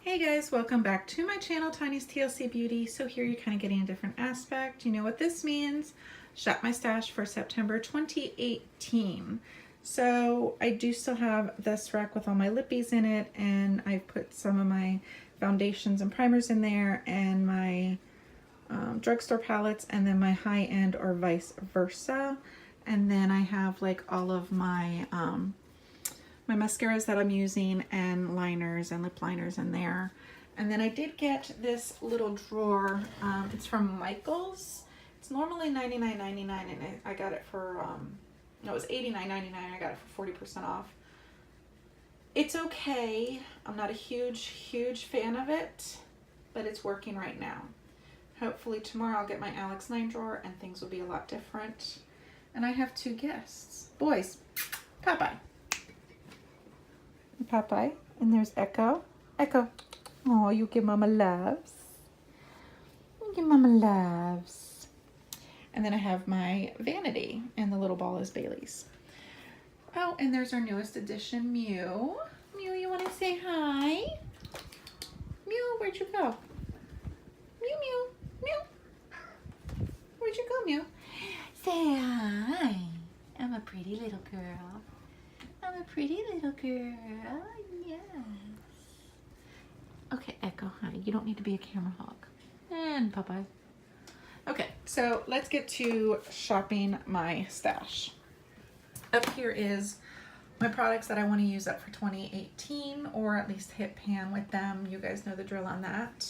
Hey guys, welcome back to my channel, Tiny's TLC Beauty. So here you're kind of getting a different aspect. You know what this means. Shop my stash for September 2018. So I do still have this rack with all my lippies in it, and I've put some of my foundations and primers in there, and my drugstore palettes, and then my high-end or vice versa. And then I have like all of my my mascaras that I'm using and liners and lip liners in there. And then I did get this little drawer. It's from Michaels. It's normally $99.99 and I got it for, no, it was $89.99. I got it for 40% off. It's okay. I'm not a huge fan of it, but it's working right now. Hopefully tomorrow I'll get my Alex 9 drawer and things will be a lot different. And I have two guests. Boys, Popeye. Popeye, and there's Echo. Echo. Oh, you give Mama loves. You give Mama loves. And then I have my Vanity, and the little ball is Bailey's. Oh, and there's our newest addition, Mew. Mew, you want to say hi? Mew, where'd you go? Mew, Mew, Mew. Where'd you go, Mew? Say hi. I'm a pretty little girl. I'm a pretty little girl, yes. Okay, Echo, hi. You don't need to be a camera hog. And Popeye. Okay, so let's get to shopping my stash. Up here is my products that I want to use up for 2018, or at least hit pan with them. You guys know the drill on that.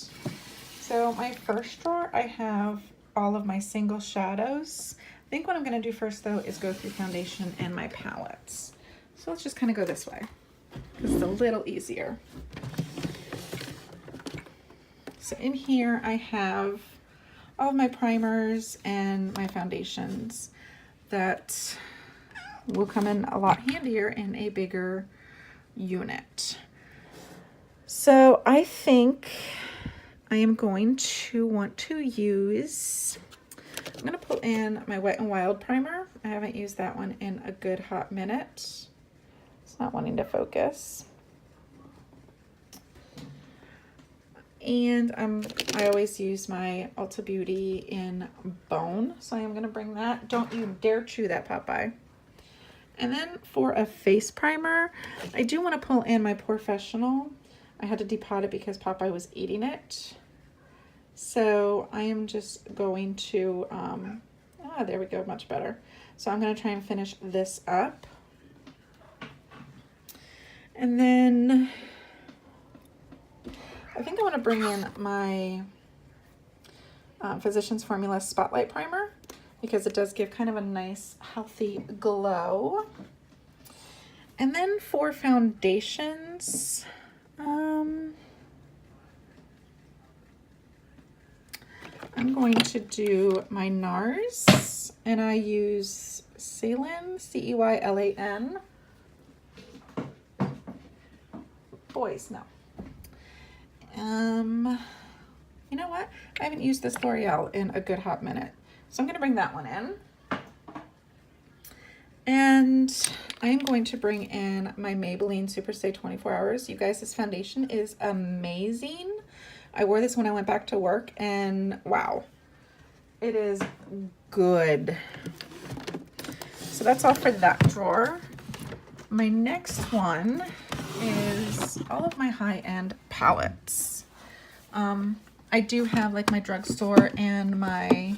So my first drawer, I have all of my single shadows. I think what I'm going to do first, though, is go through foundation and my palettes. So let's just kind of go this way, because it's a little easier. So in here I have all of my primers and my foundations that will come in a lot handier in a bigger unit. So I think I am going to want to use, I'm going to pull in my Wet n Wild primer. I haven't used that one in a good hot minute. It's not wanting to focus. And I always use my Ulta Beauty in Bone, so I am going to bring that. Don't you dare chew that, Popeye. And then for a face primer, I do want to pull in my Professional. I had to depot it because Popeye was eating it. So I am just going to, there we go, much better. So I'm going to try and finish this up. And then I think I want to bring in my Physicians Formula Spotlight Primer, because it does give kind of a nice, healthy glow. And then for foundations, I'm going to do my NARS, and I use Ceylan, C-E-Y-L-A-N. Boys, no. You know what? I haven't used this L'Oreal in a good hot minute, so I'm going to bring that one in. And I am going to bring in my Maybelline Superstay 24 Hours. You guys, this foundation is amazing. I wore this when I went back to work, and wow, it is good. So that's all for that drawer. My next one is all of my high-end palettes. I do have like my drugstore and my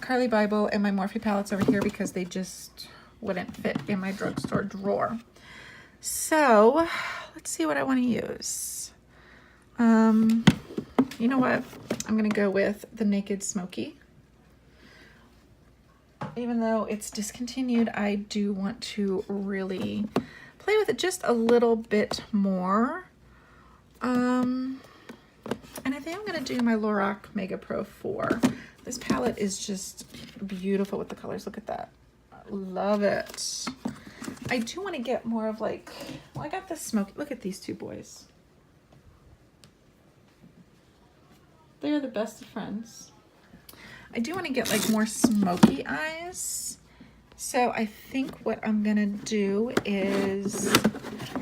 Carly Bible and my Morphe palettes over here because they just wouldn't fit in my drugstore drawer. So let's see what I want to use. You know what? I'm gonna go with the Naked Smoky. Even though it's discontinued, I do want to really play with it just a little bit more. And I think I'm going to do my Lorac Mega Pro 4. This palette is just beautiful with the colors. Look at that. I love it. I do want to get more of like, well, I got this smoky. Look at these two boys. They're the best of friends. I do want to get like more smoky eyes. So I think what I'm gonna do is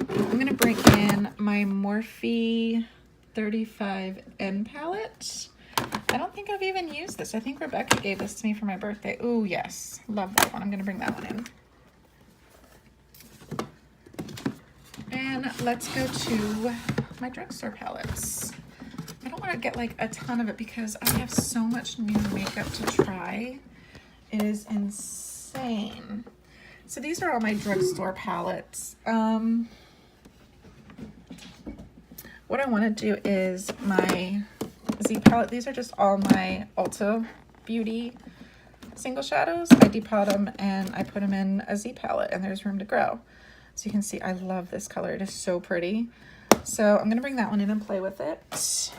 I'm gonna bring in my Morphe 35N palette. I don't think I've even used this. I think Rebecca gave this to me for my birthday. Oh yes, love that one. I'm gonna bring that one in. And let's go to my drugstore palettes. I don't want to get like a ton of it because I have so much new makeup to try. It is insane. So these are all my drugstore palettes. What I want to do is my Z palette. These are just all my Ulta Beauty single shadows. I depot them and I put them in a Z palette, and there's room to grow. So you can see I love this color. It is so pretty. So I'm gonna bring that one in and play with it.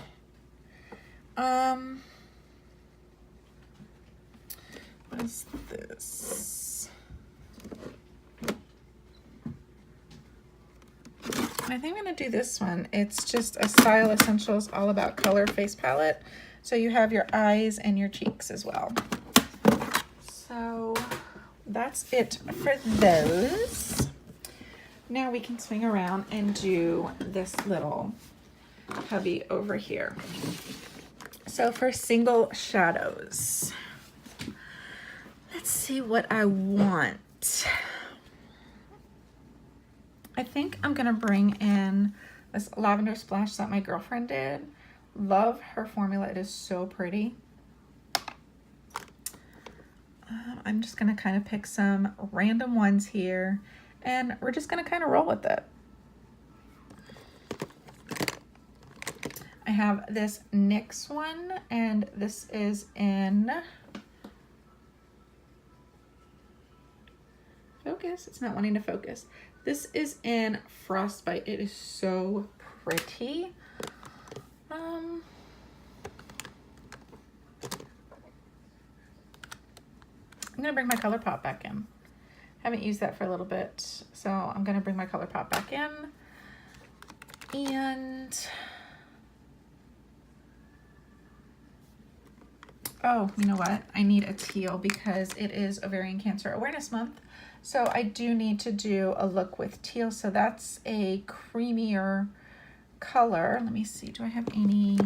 What is this? I think I'm gonna do this one. It's just a Style Essentials All About Color face palette. So you have your eyes and your cheeks as well. So that's it for those. Now we can swing around and do this little hubby over here. So for single shadows, let's see what I want. I think I'm gonna bring in this lavender splash that my girlfriend did. Love her formula, it is so pretty. I'm just gonna kind of pick some random ones here, and we're just gonna kind of roll with it. I have this NYX one, and this is in focus. It's not wanting to focus. This is in Frostbite. It is so pretty. I'm gonna bring my ColourPop back in. Haven't used that for a little bit, so I'm gonna bring my ColourPop back in. And oh, you know what? I need a teal because it is Ovarian Cancer Awareness Month. So I do need to do a look with teal. So that's a creamier color. Let me see, do I have any?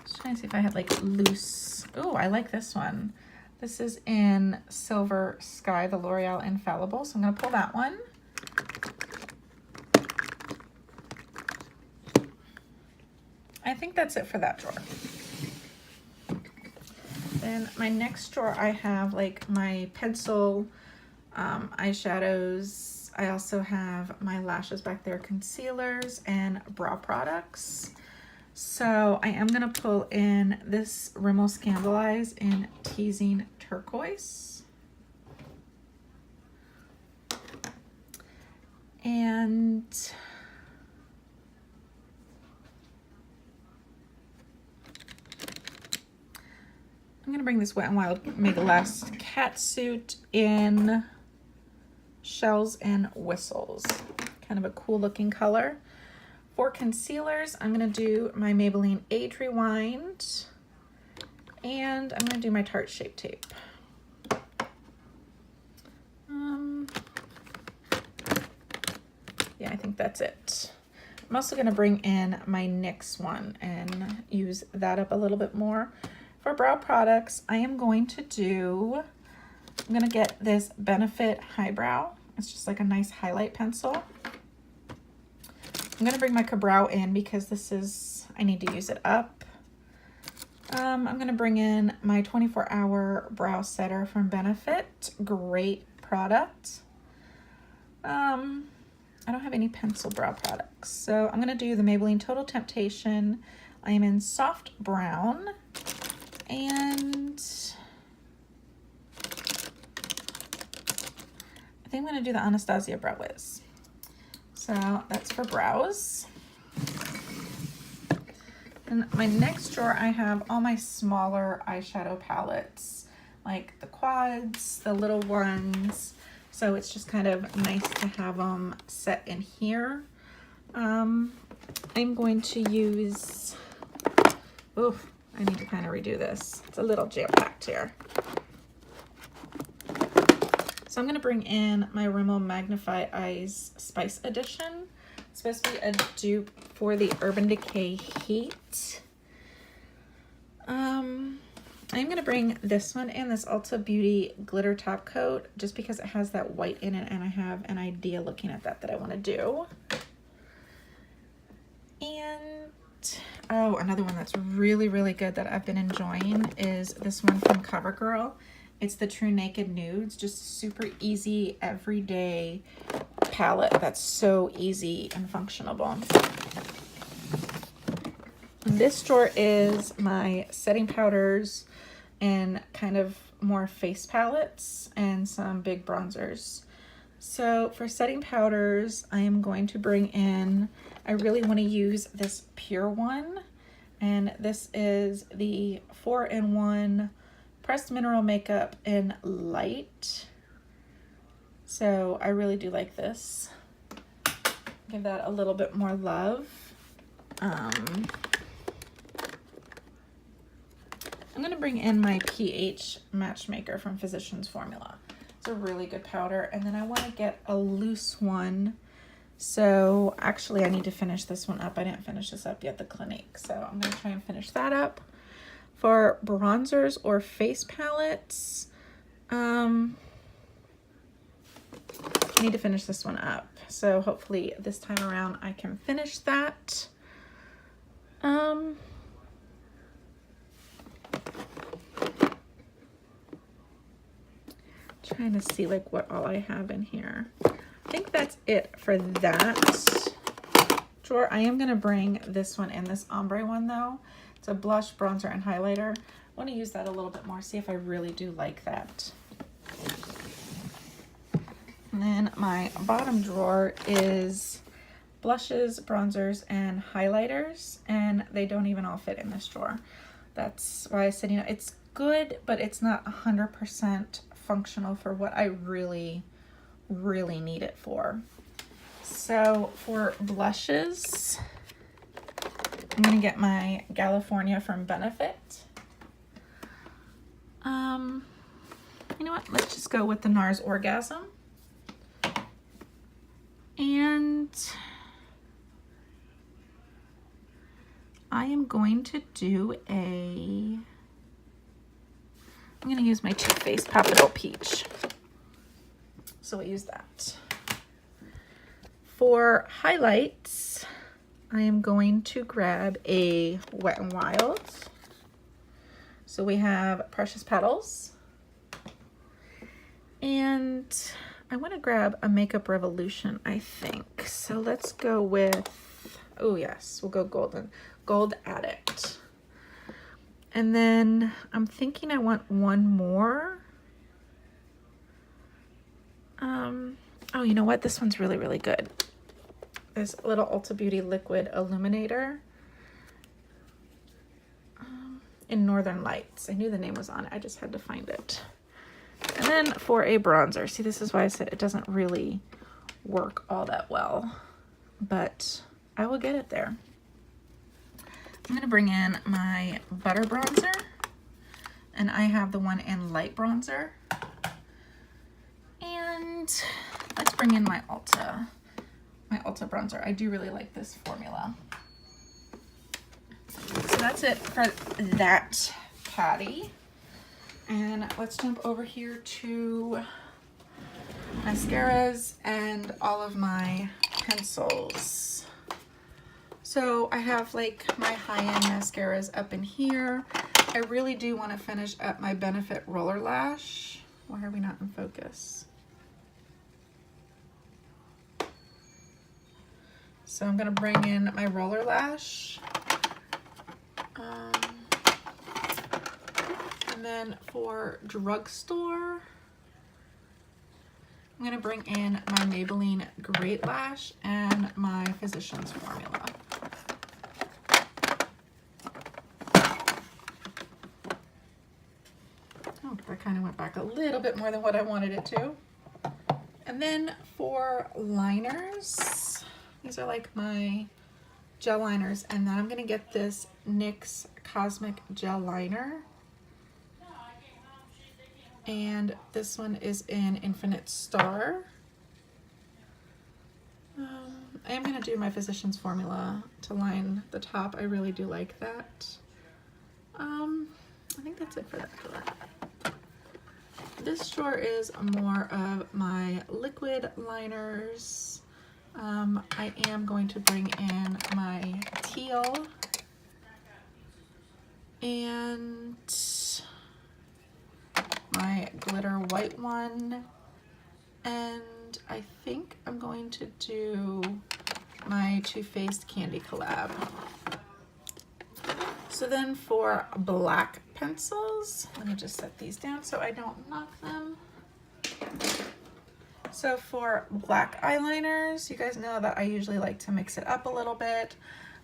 Just trying to see if I had like loose. Oh, I like this one. This is in Silver Sky, the L'Oreal Infallible. So I'm gonna pull that one. I think that's it for that drawer. Then my next drawer, I have like my pencil eyeshadows. I also have my lashes back there, concealers, and brow products. So I am gonna pull in this Rimmel Scandaleyes in Teasing Turquoise. And I'm gonna bring this Wet n Wild Mega Last Catsuit in Shells and Whistles. Kind of a cool looking color. For concealers, I'm gonna do my Maybelline Age Rewind, and I'm gonna do my Tarte Shape Tape. Yeah, I think that's it. I'm also gonna bring in my NYX one and use that up a little bit more. For brow products, I am going to do, I'm gonna get this Benefit Highbrow. It's just like a nice highlight pencil. I'm gonna bring my Ka-Brow in because this is, I need to use it up. I'm gonna bring in my 24-hour brow setter from Benefit. Great product. I don't have any pencil brow products. So I'm gonna do the Maybelline Total Temptation. I am in Soft Brown. And I think I'm gonna do the Anastasia Brow Wiz. So that's for brows. In my next drawer, I have all my smaller eyeshadow palettes, like the quads, the little ones. So it's just kind of nice to have them set in here. I'm going to use Oof, I need to kind of redo this. It's a little jam-packed here. So I'm going to bring in my Rimmel Magnify Eyes Spice Edition. It's supposed to be a dupe for the Urban Decay Heat. I'm going to bring this one in, this Ulta Beauty Glitter Top Coat, just because it has that white in it and I have an idea looking at that I want to do. And oh, another one that's really, really good that I've been enjoying is this one from CoverGirl. It's the True Naked Nudes, just super easy, everyday palette that's so easy and functionable. This drawer is my setting powders and kind of more face palettes and some big bronzers. So for setting powders, I am going to bring in, I really want to use this Pure one, and this is the 4-in-1 Pressed Mineral Makeup in Light. So I really do like this. Give that a little bit more love. I'm going to bring in my pH Matchmaker from Physicians Formula. It's a really good powder. And then I want to get a loose one. So actually I need to finish this one up. I didn't finish this up yet, the Clinique. So I'm going to try and finish that up. For bronzers or face palettes, I need to finish this one up. So hopefully this time around I can finish that. Trying to see like what all I have in here. I think that's it for that drawer. I am going to bring this one in, this ombre one though. It's a blush, bronzer, and highlighter. I want to use that a little bit more, see if I really do like that. And then my bottom drawer is blushes, bronzers, and highlighters, and they don't even all fit in this drawer. That's why I said, you know, it's good, but it's not 100% functional for what I really, really need it for. So for blushes, I'm gonna get my California from Benefit. You know what? Let's just go with the NARS Orgasm. And I am going to do I'm going to use my Too Faced Papillon Peach. So we'll use that. For highlights, I am going to grab a Wet n Wild. So we have Precious Petals. And I want to grab a Makeup Revolution, I think. So let's go with, oh yes, we'll go Gold Addict. And then I'm thinking I want one more. Oh, you know what? This one's really, really good. This little Ulta Beauty Liquid Illuminator in Northern Lights. I knew the name was on it. I just had to find it. And then for a bronzer, see, this is why I said it doesn't really work all that well, but I will get it there. I'm going to bring in my Butter Bronzer, and I have the one in Light Bronzer. And let's bring in my Ulta bronzer. I do really like this formula. So that's it for that patty. And let's jump over here to mascaras and all of my pencils. So I have like my high-end mascaras up in here. I really do want to finish up my Benefit Roller Lash. Why are we not in focus? So I'm going to bring in my Roller Lash. And then for drugstore, I'm going to bring in my Maybelline Great Lash and my Physicians Formula. Oh, that kind of went back a little bit more than what I wanted it to. And then for liners, these are like my gel liners, and then I'm going to get this NYX Cosmic Gel Liner. And this one is in Infinite Star. I am going to do my Physicians Formula to line the top. I really do like that. I think that's it for that drawer. This drawer is more of my liquid liners. I am going to bring in my teal and my glitter white one, and I think I'm going to do my Too Faced Candy Collab. So then for black pencils, let me just set these down so I don't knock them. So for black eyeliners, you guys know that I usually like to mix it up a little bit.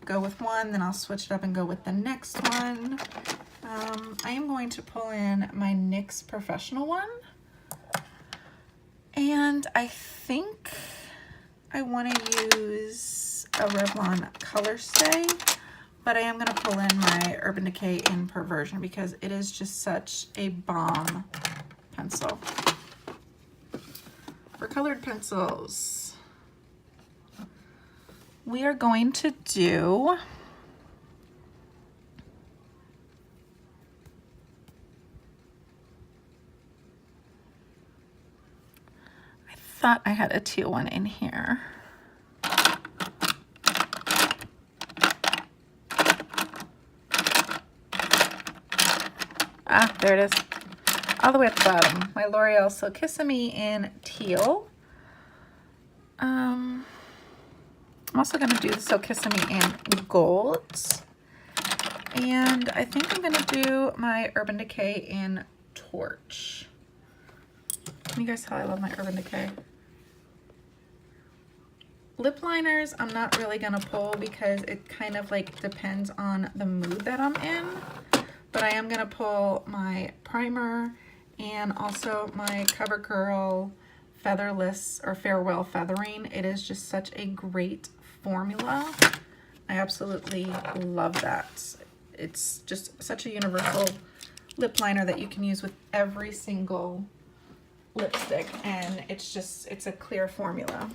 Go with one, then I'll switch it up and go with the next one. I am going to pull in my NYX Professional one. And I think I want to use a Revlon Color Stay, but I am going to pull in my Urban Decay in Perversion because it is just such a bomb pencil. For colored pencils, we are going to do thought I had a teal one in here. Ah, there it is. All the way at the bottom. My L'Oreal Silkissime in teal. I'm also going to do the Silkissime in gold. And I think I'm going to do my Urban Decay in torch. Can you guys tell I love my Urban Decay? Lip liners, I'm not really gonna pull because it kind of like depends on the mood that I'm in, but I am gonna pull my primer and also my CoverGirl Featherless or Farewell Feathering. It is just such a great formula. I absolutely love that. It's just such a universal lip liner that you can use with every single lipstick, and it's a clear formula.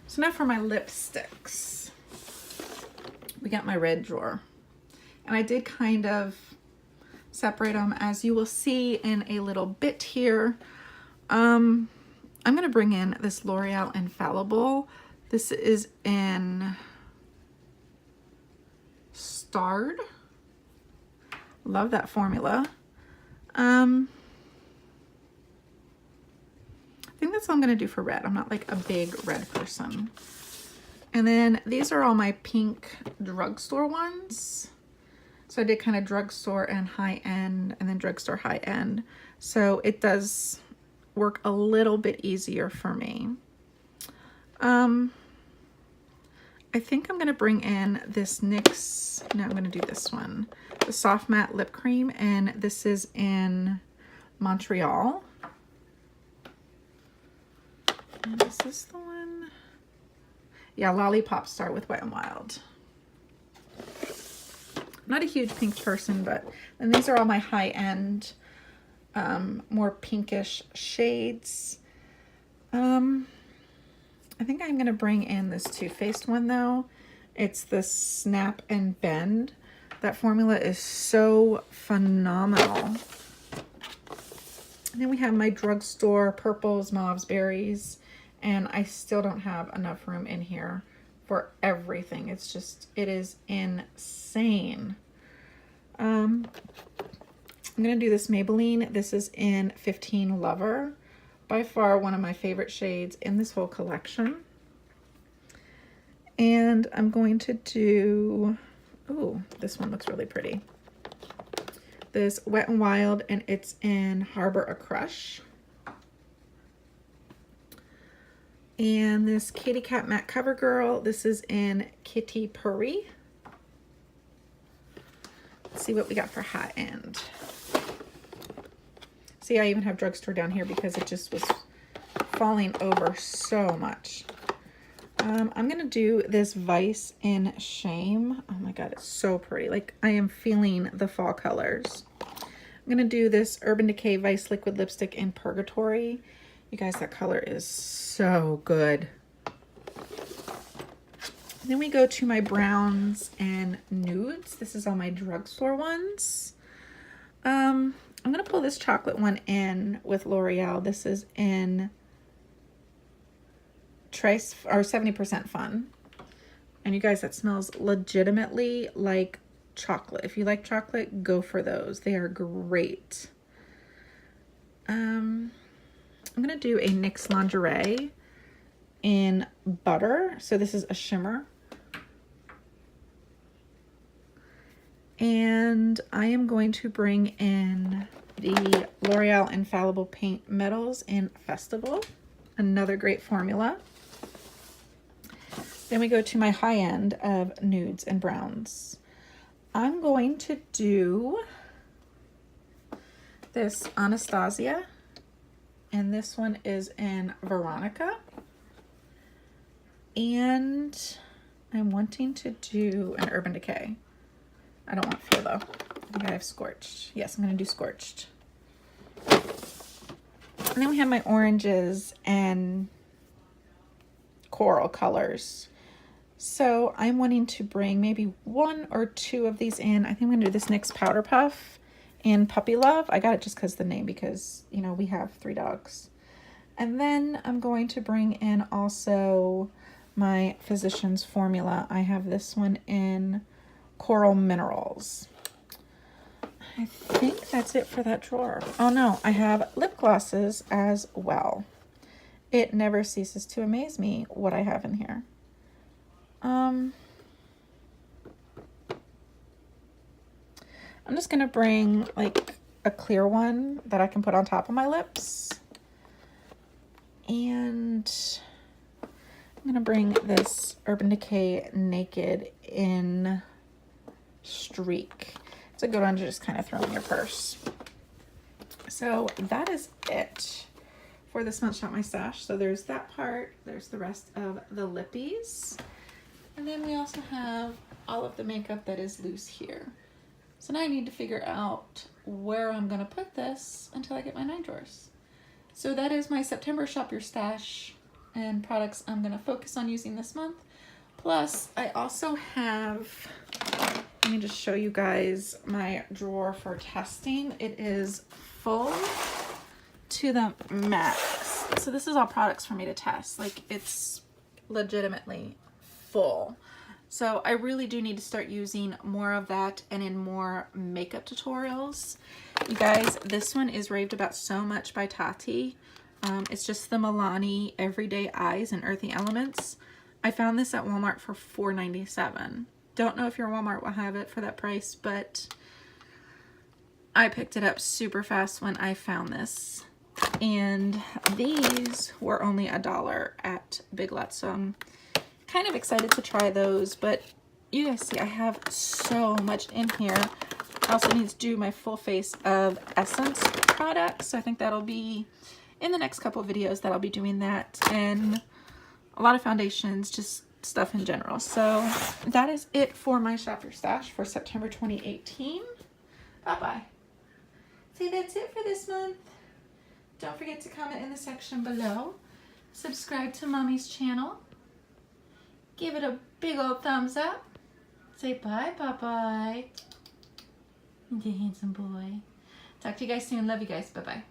So now for my lipsticks. We got my red drawer. And I did kind of separate them, as you will see in a little bit here. I'm going to bring in this L'Oreal Infallible. This is in Starred. Love that formula. I think that's what I'm going to do for red. I'm not like a big red person. And then these are all my pink drugstore ones. So I did kind of drugstore and high end, and then drugstore high end. So it does work a little bit easier for me. I think I'm going to bring in this NYX, no, I'm going to do this one, the Soft Matte Lip Cream, and this is in Montreal. And is this the one? Yeah, Lollipop Star with Wet n Wild. I'm not a huge pink person, but then these are all my high-end, more pinkish shades. I think I'm going to bring in this Too Faced one, though. It's the Snap and Bend. That formula is so phenomenal. And then we have my drugstore purples, mauves, berries. And I still don't have enough room in here for everything. It's just, it is insane. I'm going to do this Maybelline. This is in 15 Lover. By far one of my favorite shades in this whole collection. And I'm going to do, ooh, this one looks really pretty. This Wet n Wild, and it's in Harbor a Crush. And this Katy Kat Matte CoverGirl, this is in Kitty Purry. Let's see what we got for high end. See, I even have drugstore down here because it just was falling over so much. I'm gonna do this Vice in Shame. Oh my god, it's so pretty. Like, I am feeling the fall colors. I'm gonna do this Urban Decay Vice Liquid Lipstick in Purgatory. You guys, that color is so good. Then we go to my browns and nudes. This is all my drugstore ones. I'm gonna pull this chocolate one in with L'Oreal. This is in Trace or 70% Fun. And you guys, that smells legitimately like chocolate. If you like chocolate, go for those. They are great. I'm gonna do a NYX Lingerie in Butter. So this is a shimmer. And I am going to bring in the L'Oreal Infallible Paint Metals in Festival. Another great formula. Then we go to my high end of nudes and browns. I'm going to do this Anastasia. And this one is in Veronica. And I'm wanting to do an Urban Decay. I don't want Feel though. I think I have Scorched. Yes, I'm going to do Scorched. And then we have my oranges and coral colors. So I'm wanting to bring maybe 1 or 2 of these in. I think I'm going to do this NYX Powder Puff in Puppy Love. I got it just because of the name, because, you know, we have 3 dogs. And then I'm going to bring in also my Physicians Formula. I have this one in Coral Minerals. I think that's it for that drawer. Oh no, I have lip glosses as well. It never ceases to amaze me what I have in here. I'm just gonna bring like a clear one that I can put on top of my lips. And I'm gonna bring this Urban Decay Naked in Streak. It's a good one to just kind of throw in your purse. So that is it for this month Shop My Stash. So there's that part, there's the rest of the lippies, and then we also have all of the makeup that is loose here. So now I need to figure out where I'm gonna put this until I get my 9 drawers. So that is my September Shop Your Stash and products I'm gonna focus on using this month. Plus, I also have, let me just show you guys my drawer for testing. It is full to the max. So this is all products for me to test. Like, it's legitimately full. So I really do need to start using more of that and in more makeup tutorials. You guys, this one is raved about so much by Tati. It's just the Milani Everyday Eyes and Earthy Elements. I found this at Walmart for $4.97. Don't know if your Walmart will have it for that price, but I picked it up super fast when I found this. And these were only $1 at Big Lots, so I'm kind of excited to try those. But you guys see I have so much in here. I also need to do my full face of Essence products, so I think that'll be in the next couple of videos that I'll be doing that, and a lot of foundations, just stuff in general. So that is it for my Shop Your Stash for September 2018. Bye-bye. So that's it for this month. Don't forget to comment in the section below. Subscribe to Mommy's channel. Give it a big old thumbs up. Say bye, bye-bye. You handsome boy. Talk to you guys soon. Love you guys. Bye-bye.